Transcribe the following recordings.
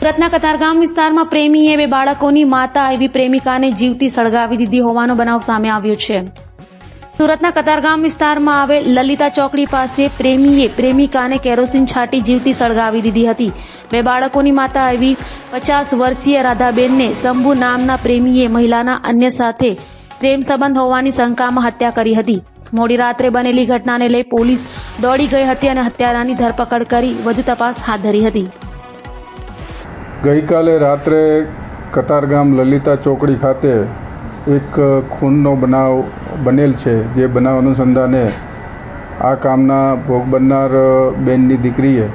સુરતના કતારગામ વિસ્તારમાં પ્રેમીએ બે બાળકોની માતા એવી પ્રેમિકાને જીવતી સળગાવી દીધી હોવાનો બનાવ સામે આવ્યો છે। સુરતના કતારગામ વિસ્તારમાં આવેલ લલિતા ચોકડી પાસે પ્રેમીએ પ્રેમિકાને કેરોસીન છાંટી જીવતી સળગાવી દીધી હતી। બે બાળકોની માતા એવી 50 વર્ષીય રાધાબેનને શંભુ નામના પ્રેમીએ મહિલાના અન્ય સાથે પ્રેમ સંબંધ હોવાની શંકામાં હત્યા કરી હતી। મોડી રાત્રે બનેલી ઘટનાને લઈ પોલીસ દોડી ગઈ હતી અને હત્યારાની ધરપકડ કરી વધુ તપાસ હાથ ધરી હતી। ગઈકાલે રાત્રે કતારગામ લલિતા ચોકડી ખાતે એક ખૂનનો બનાવ બનેલ છે, જે બનાવ અનુસંધાને આ કામના ભોગ બનનાર બેનની દીકરીએ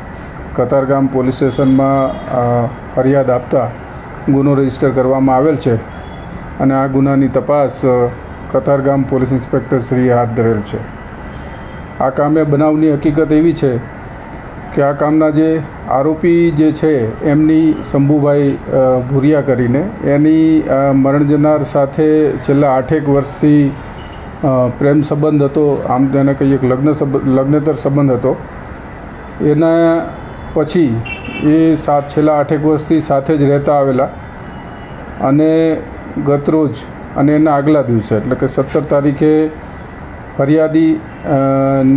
કતારગામ પોલીસ સ્ટેશનમાં ફરિયાદ આપતા ગુનો રજીસ્ટર કરવામાં આવેલ છે અને આ ગુનાની તપાસ કતારગામ પોલીસ ઇન્સ્પેક્ટર શ્રીએ હાથ ધરેલ છે। આ કામે બનાવની હકીકત એવી છે કે આ કામના જે આરોપી જે છે એમની શંભુભાઈ ભુરિયા કરીને એની મરણ જનાર સાથે છેલ્લા 8 વર્ષથી પ્રેમ સંબંધ હતો, આમ તેને કહીએ લગ્નેતર સંબંધ હતો। એના પછી એ છેલ્લા 8 વર્ષથી સાથે જ રહેતા આવેલા અને ગતરોજ અને એના આગલા દિવસે એટલે કે 17 તારીખે ફરિયાદી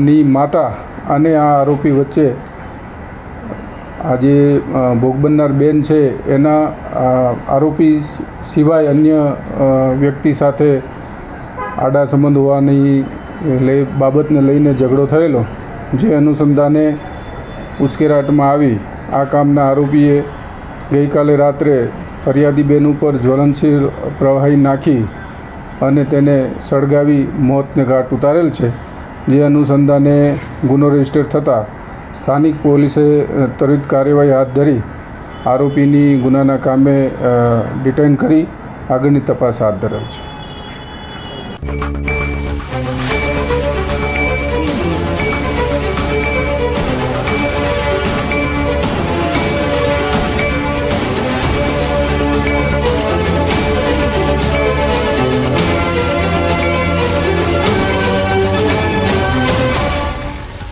ની માતા અને આ આરોપી વચ્ચે આજે ભોગ બનનાર બેન છે એના આરોપી સિવાય અન્ય વ્યક્તિ સાથે આડા સંબંધ હોવાની બાબતને લઈને ઝઘડો થયેલો, જે અનુસંધાને ઉશ્કેરાટમાં આવી આ કામના આરોપીએ ગઈકાલે રાત્રે ફરિયાદી બેન ઉપર જ્વલનશીલ પ્રવાહી નાખી અને તેને સળગાવી મોતને ઘાટ ઉતારેલ છે। જે અનુસંધાને ગુનો રજીસ્ટર થતાં સ્થાનિક પોલીસે ત્વરિત કાર્યવાહી હાથ ધરી આરોપીની ગુનાના કામે ડિટેઇન કરી આગળની તપાસ હાથ ધરેલ છે।